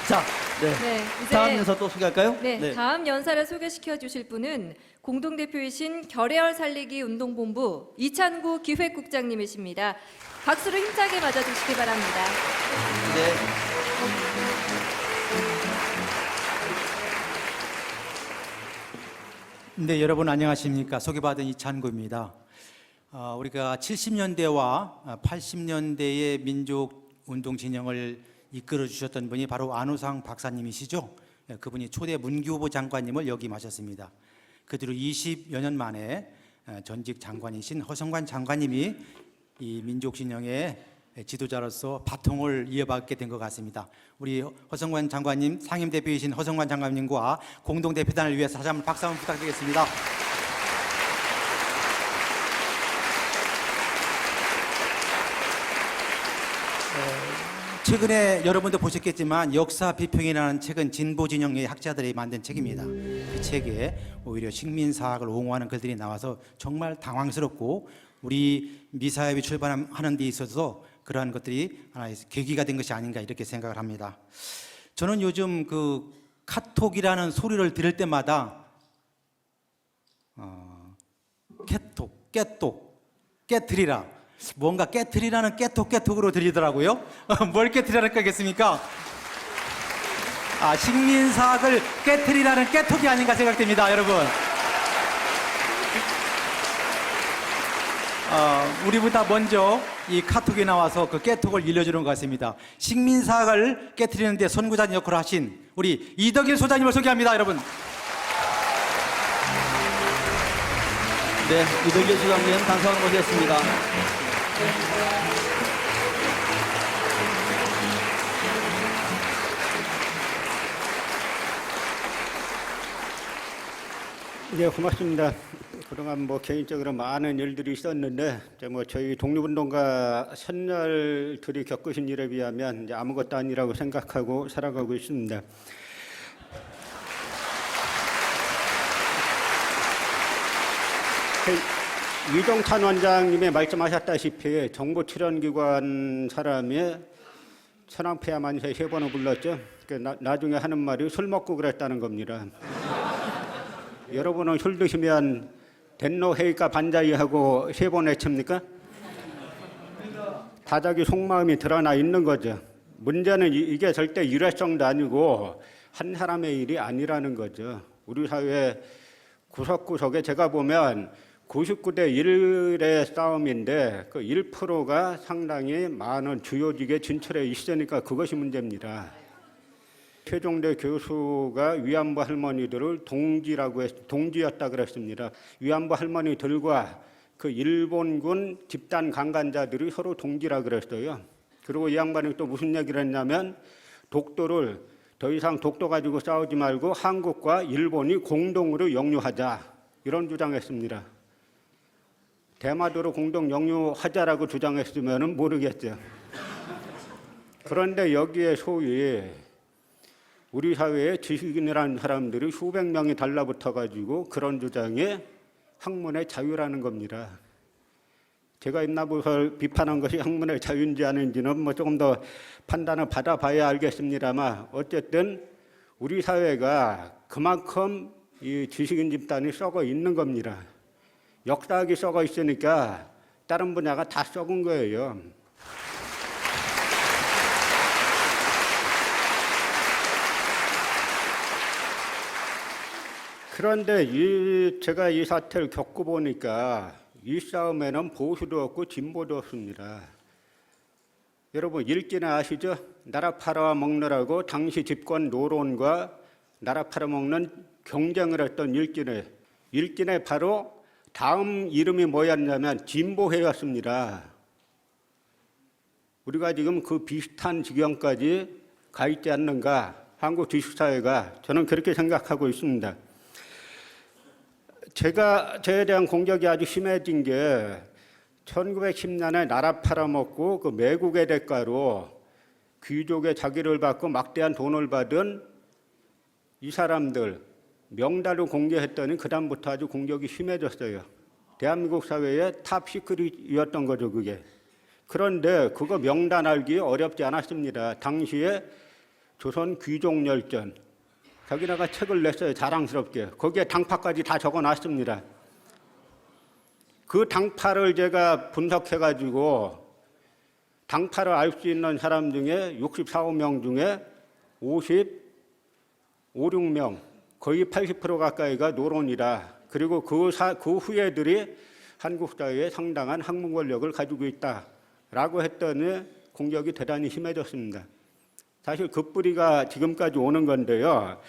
자, 네. 네, 이제 다음 연사 또 소개할까요? 네, 다음 연사를 소개시켜 주실 분은 공동대표이신 결의얼 살리기 운동본부 이찬구 기획국장님이십니다. 박수로 힘차게 맞아주시기 바랍니다. 네. 네, 여러분 안녕하십니까? 소개받은 이찬구입니다. 우리가 70년대와 80년대의 민족운동 진영을 이끌어 주셨던 분이 바로 안우상 박사님이시죠. 그분이 초대 문교부 장관님을 역임하셨습니다. 그 뒤로 20여 년 만에 전직 장관이신 허성관 장관님이 이 민족 진영의 지도자로서 바통을 이어받게 된 것 같습니다. 우리 허성관 장관님, 상임대표이신 허성관 장관님과 공동대표단을 위해서 다시 한번 박수 한번 부탁드리겠습니다. 최근에 여러분도 보셨겠지만 역사 비평이라는 책은 진보 진영의 학자들이 만든 책입니다. 그 책에 오히려 식민사학을 옹호하는 글들이 나와서 정말 당황스럽고 우리 미사협이 출발하는 데 있어서 그러한 것들이 하나의 계기가 된 것이 아닌가 이렇게 생각을 합니다. 저는 요즘 그 카톡이라는 소리를 들을 때마다 깨톡, 깨뜨리라. 뭔가 깨트리라는 깨톡으로 들리더라고요. 뭘 깨트리라는 거겠습니까? 식민사학을 깨트리라는 깨톡이 아닌가 생각됩니다, 여러분. 우리보다 먼저 이 카톡에 나와서 그 깨톡을 일러주는 것 같습니다. 식민사학을 깨트리는데 선구자 역할을 하신 우리 이덕일 소장님을 소개합니다, 여러분. 네, 이덕일 소장님 단상을 모셨습니다. 네, 고맙습니다. 그동안 개인적으로 많은 일들이 있었는데 저희 독립운동가 선열들이 겪으신 일에 비하면 이제 아무것도 아니라고 생각하고 살아가고 있습니다. 이종찬 원장님이 말씀하셨다시피 정부 출연기관 사람이 천황폐하 만세 3번을 불렀죠. 나중에 하는 말이 술 먹고 그랬다는 겁니다. 여러분은 술 드시면 덴노 헤이까 반자이 하고 3번 외칩니까? 다 자기 속마음이 드러나 있는 거죠. 문제는 이게 절대 일회성도 아니고 한 사람의 일이 아니라는 거죠. 우리 사회 구석구석에 제가 보면 99대 1의 싸움인데 그 1%가 상당히 많은 주요직에 진출해 있으니까 그것이 문제입니다. 최종대 교수가 위안부 할머니들을 동지였다 그랬습니다. 위안부 할머니들과 그 일본군 집단 강간자들이 서로 동지라 그랬어요. 그리고 이 양반이 또 무슨 얘기를 했냐면 독도를 더 이상 독도 가지고 싸우지 말고 한국과 일본이 공동으로 영유하자 이런 주장했습니다. 대마도로 공동 영유하자라고 주장했으면 모르겠죠. 그런데 여기에 소위 우리 사회에 지식인이라는 사람들이 수백 명이 달라붙어가지고 그런 주장에 학문의 자유라는 겁니다. 제가 임나부설 비판한 것이 학문의 자유인지 아닌지는 조금 더 판단을 받아봐야 알겠습니다만 어쨌든 우리 사회가 그만큼 이 지식인 집단이 썩어 있는 겁니다. 역사학이 썩어 있으니까 다른 분야가 다 썩은 거예요. 그런데 제가 이 사태를 겪어보니까 이 싸움에는 보수도 없고 진보도 없습니다. 여러분 일진에 아시죠? 나라 팔아먹느라고 당시 집권 노론과 나라 팔아먹는 경쟁을 했던 일진에 바로 다음 이름이 뭐였냐면 진보회였습니다. 우리가 지금 그 비슷한 지경까지 가 있지 않는가, 한국 지식사회가. 저는 그렇게 생각하고 있습니다. 저에 대한 공격이 아주 심해진 게 1910년에 나라 팔아먹고 그 매국의 대가로 귀족의 자기를 받고 막대한 돈을 받은 이 사람들 명단을 공개했더니 그다음부터 아주 공격이 심해졌어요. 대한민국 사회의 탑 시크릿이었던 거죠, 그게. 그런데 그거 명단 알기 어렵지 않았습니다. 당시에 조선 귀족열전. 거기다가 책을 냈어요. 자랑스럽게. 거기에 당파까지 다 적어놨습니다. 그 당파를 제가 분석해가지고 당파를 알 수 있는 사람 중에 64명 중에 56명, 거의 80% 가까이가 노론이다. 그리고 그 후예들이 한국 사회에 상당한 학문 권력을 가지고 있다라고 했더니 공격이 대단히 심해졌습니다. 사실 그 뿌리가 지금까지 오는 건데요.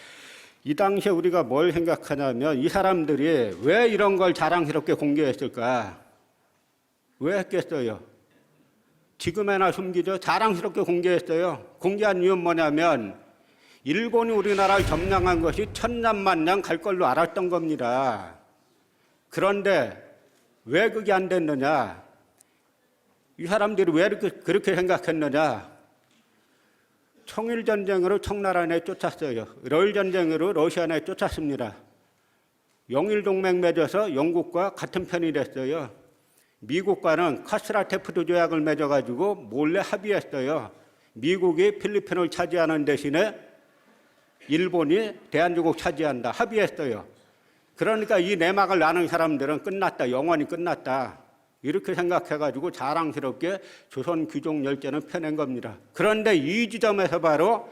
이 당시에 우리가 뭘 생각하냐면 이 사람들이 왜 이런 걸 자랑스럽게 공개했을까? 왜 했겠어요? 지금에나 숨기죠. 자랑스럽게 공개했어요. 공개한 이유는 뭐냐면 일본이 우리나라를 점령한 것이 천년만년 갈 걸로 알았던 겁니다. 그런데 왜 그게 안 됐느냐? 이 사람들이 왜 그렇게 생각했느냐? 청일전쟁으로 청나라 내 쫓았어요. 러일전쟁으로 러시아 내 쫓았습니다. 영일동맹 맺어서 영국과 같은 편이 됐어요. 미국과는 카스라테프트 조약을 맺어가지고 몰래 합의했어요. 미국이 필리핀을 차지하는 대신에 일본이 대한민국 차지한다. 합의했어요. 그러니까 이 내막을 아는 사람들은 끝났다. 영원히 끝났다. 이렇게 생각해가지고 자랑스럽게 조선 귀족 열전을 펴낸 겁니다. 그런데 이 지점에서 바로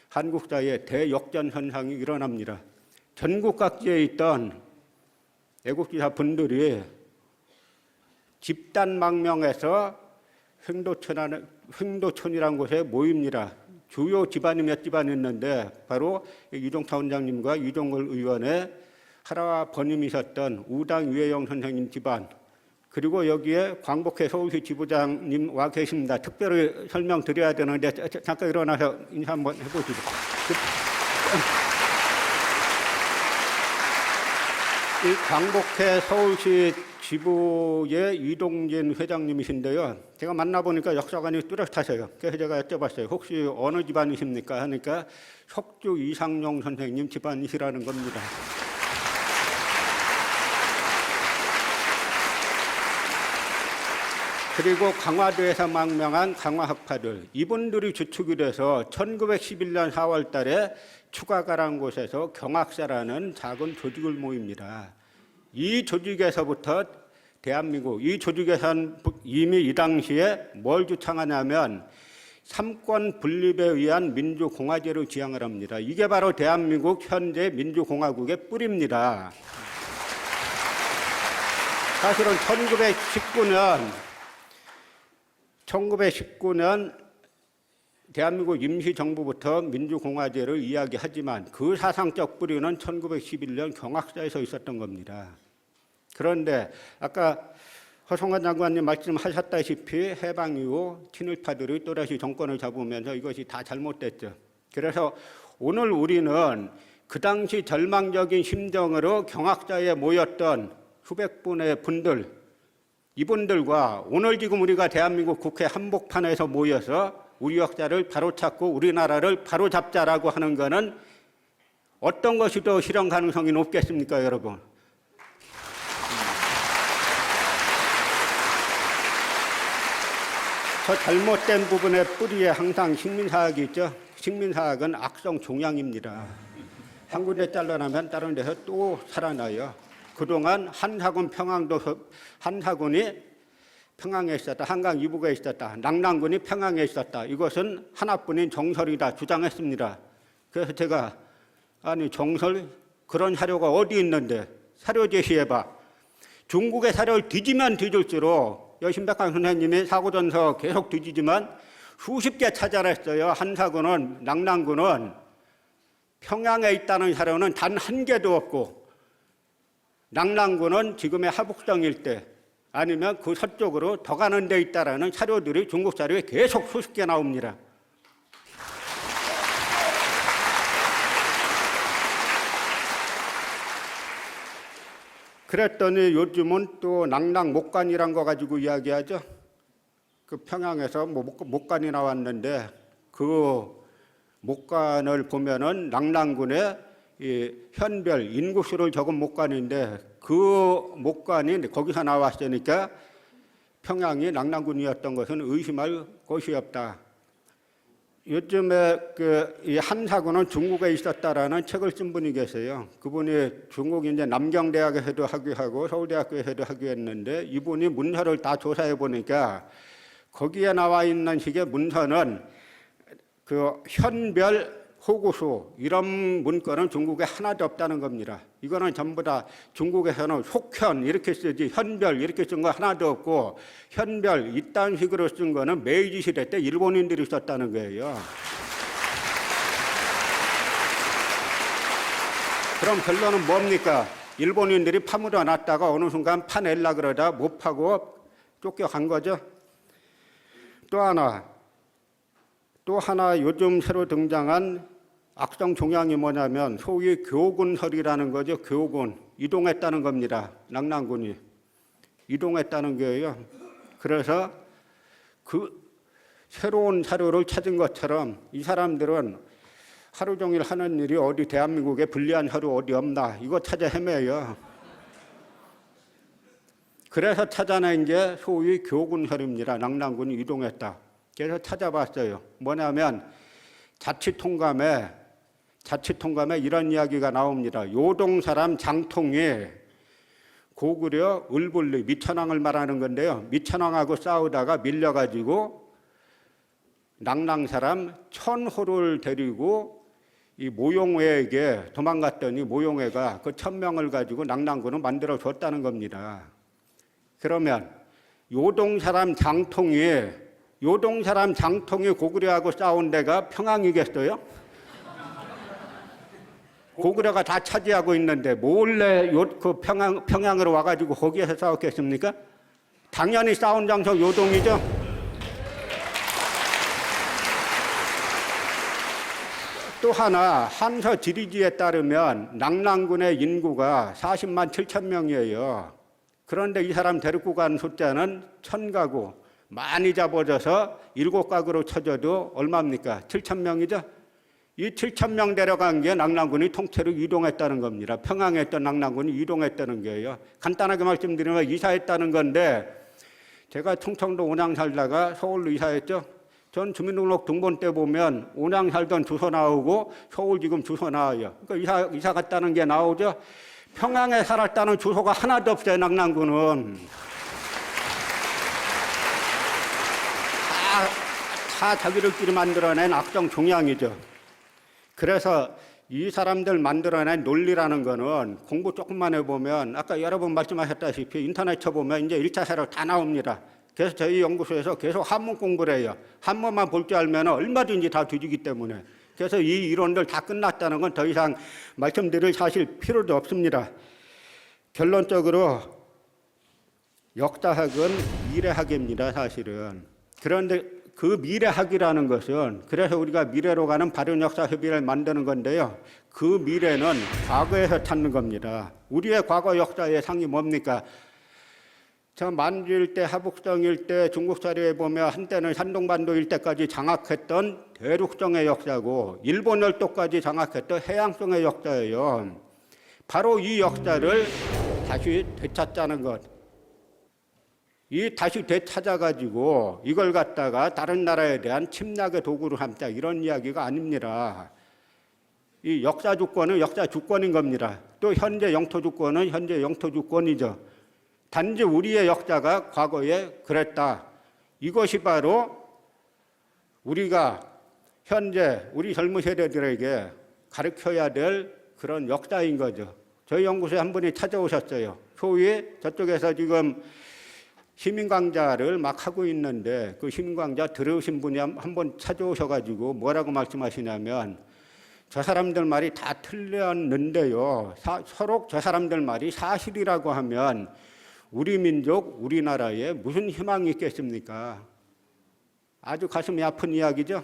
한국 사회의 대역전 현상이 일어납니다. 전국 각지에 있던 애국지사 분들이 집단 망명해서 횡도촌이라는 곳에 모입니다. 주요 집안이 몇 집안 있는데 바로 이종타 원장님과 이종걸 의원의 할아와 번임이셨던 우당 유해영 선생님 집안, 그리고 여기에 광복회 서울시 지부장님 와 계십니다. 특별히 설명드려야 되는데 잠깐 일어나서 인사 한번 해보시죠. 이 광복회 서울시 지부의 이동진 회장님이신데요. 제가 만나보니까 역사관이 뚜렷하세요. 그래서 제가 여쭤봤어요. 혹시 어느 집안이십니까? 하니까 석주 이상용 선생님 집안이시라는 겁니다. 그리고 강화도에서 망명한 강화학파들, 이분들이 주축이 돼서 1911년 4월 달에 추가가라는 곳에서 경학사라는 작은 조직을 모입니다. 이 조직에서부터 대한민국, 이 조직에서는 이미 이 당시에 뭘 주창하냐면 삼권 분립에 의한 민주공화제를 지향을 합니다. 이게 바로 대한민국 현재 민주공화국의 뿌리입니다. 사실은 1919년 대한민국 임시정부부터 민주공화제를 이야기하지만 그 사상적 뿌리는 1911년 경학사에서 있었던 겁니다. 그런데 아까 허성환 장관님 말씀하셨다시피 해방 이후 친일파들이 또다시 정권을 잡으면서 이것이 다 잘못됐죠. 그래서 오늘 우리는 그 당시 절망적인 심정으로 경학사에 모였던 수백 분의 분들, 이분들과 오늘 지금 우리가 대한민국 국회 한복판에서 모여서 우리 역사를 바로찾고 우리나라를 바로잡자라고 하는 것은 어떤 것이 더 실현 가능성이 높겠습니까, 여러분? 저 잘못된 부분의 뿌리에 항상 식민사학이 있죠. 식민사학은 악성 종양입니다. 한 군데 잘라나면 다른 데서 또 살아나요. 그동안 한사군 한사군이 평양에 있었다. 한강 이북에 있었다. 낙랑군이 평양에 있었다. 이것은 하나뿐인 정설이다 주장했습니다. 그래서 제가 아니 정설 그런 사료가 어디 있는데 사료 제시해봐. 중국의 사료를 뒤지면 뒤질수록 여신백강 선생님이 사고전서 계속 뒤지지만 수십 개 찾아냈어요. 한사군은 낙랑군은 평양에 있다는 사료는 단 한 개도 없고 낙랑군은 지금의 하북성 일대 아니면 그 서쪽으로 더 가는 데 있다라는 사료들이 중국 사료에 계속 수십 개 나옵니다. 그랬더니 요즘은 또 낙랑 목간이란 거 가지고 이야기하죠. 그 평양에서 목간이 나왔는데 그 목간을 보면은 낙랑군의 이 현별 인구수를 적은 목간인데 그 목간이 거기서 나왔으니까 평양이 낙랑군이었던 것은 의심할 것이 없다. 요즘에 이 한사구는 중국에 있었다라는 책을 쓴 분이 계세요. 그분이 중국 이제 남경대학에서도 학위하고 서울대학교에서도 학위했는데 이분이 문서를 다 조사해 보니까 거기에 나와 있는 식의 문서는 그 현별 호구수 이런 문건은 중국에 하나도 없다는 겁니다. 이거는 전부 다 중국에서는 속현 이렇게 쓰지 현별 이렇게 쓴 거 하나도 없고 현별 이딴 식으로 쓴 거는 메이지 시대 때 일본인들이 썼다는 거예요. 그럼 결론은 뭡니까? 일본인들이 파묻어 놨다가 어느 순간 파낼라 그러다 못 파고 쫓겨간 거죠. 또 하나 요즘 새로 등장한 악성 종양이 뭐냐면 소위 교군설이라는 거죠. 교군. 이동했다는 겁니다. 낙랑군이. 이동했다는 거예요. 그래서 그 새로운 사료를 찾은 것처럼 이 사람들은 하루 종일 하는 일이 어디 대한민국에 불리한 하루 어디 없나 이거 찾아 헤매요. 그래서 찾아낸 게 소위 교군설입니다. 낙랑군이 이동했다. 그래서 찾아봤어요. 뭐냐면 자치통감에 이런 이야기가 나옵니다. 요동 사람 장통이 고구려 을불리 미천왕을 말하는 건데요. 미천왕하고 싸우다가 밀려가지고 낙랑 사람 천호를 데리고 이 모용회에게 도망갔더니 모용회가 그 1000명을 가지고 낙랑군을 만들어 줬다는 겁니다. 그러면 요동 사람 장통이 고구려하고 싸운 데가 평양이겠어요? 고구려가 다 차지하고 있는데 몰래 그 평양으로 와가지고 거기에서 싸웠겠습니까? 당연히 싸운 장소 요동이죠. 또 하나 한서 지리지에 따르면 낙랑군의 인구가 40만 7천 명이에요. 그런데 이 사람 데리고 간 숫자는 1000가구. 많이 잡아져서 7가구로 쳐져도 얼마입니까? 7천 명이죠? 이 7천 명 데려간 게 낙랑군이 통째로 이동했다는 겁니다. 평양에 있던 낙랑군이 이동했다는 거예요. 간단하게 말씀드리면 이사했다는 건데 제가 충청도 온양 살다가 서울로 이사했죠. 전 주민등록 등본 때 보면 온양 살던 주소 나오고 서울 지금 주소 나와요. 그러니까 이사 갔다는 게 나오죠. 평양에 살았다는 주소가 하나도 없어요. 낙랑군은. 다 자기들끼리 만들어낸 악성 종양이죠. 그래서 이 사람들 만들어낸 논리라는 거는 공부 조금만 해보면 아까 여러 번 말씀하셨다시피 인터넷 쳐보면 이제 1차 세력 다 나옵니다. 그래서 저희 연구소에서 계속 한문 공부를 해요. 한문만 볼 줄 알면 얼마든지 다 뒤지기 때문에. 그래서 이 이론들 다 끝났다는 건 더 이상 말씀드릴 사실 필요도 없습니다. 결론적으로 역사학은 미래학입니다, 사실은. 그런데 그 미래학이라는 것은 그래서 우리가 미래로 가는 바른역사협의를 만드는 건데요. 그 미래는 과거에서 찾는 겁니다. 우리의 과거 역사의 상이 뭡니까? 저 만주 일대, 하북성 일대, 중국 사료에 보면 한때는 산동반도 일대까지 장악했던 대륙성의 역사고 일본 열도까지 장악했던 해양성의 역사예요. 바로 이 역사를 다시 되찾자는 것. 이 다시 되찾아가지고 이걸 갖다가 다른 나라에 대한 침략의 도구로 삼자 이런 이야기가 아닙니다. 이 역사 주권은 역사 주권인 겁니다. 또 현재 영토 주권은 현재 영토 주권이죠. 단지 우리의 역사가 과거에 그랬다. 이것이 바로 우리가 현재 우리 젊은 세대들에게 가르쳐야 될 그런 역사인 거죠. 저희 연구소에 한 분이 찾아오셨어요. 소위 저쪽에서 지금 시민강좌를 막 하고 있는데 그 시민강좌 들으신 분이 한 번 찾아오셔가지고 뭐라고 말씀하시냐면 저 사람들 말이 다 틀렸는데요. 서로 저 사람들 말이 사실이라고 하면 우리 민족, 우리나라에 무슨 희망이 있겠습니까? 아주 가슴이 아픈 이야기죠.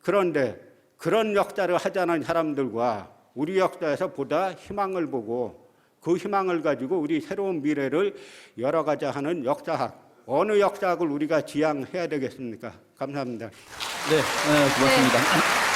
그런데 그런 역사를 하자는 사람들과 우리 역사에서 보다 희망을 보고 그 희망을 가지고 우리 새로운 미래를 열어가자 하는 역사학. 어느 역사학을 우리가 지향해야 되겠습니까? 감사합니다. 네, 고맙습니다.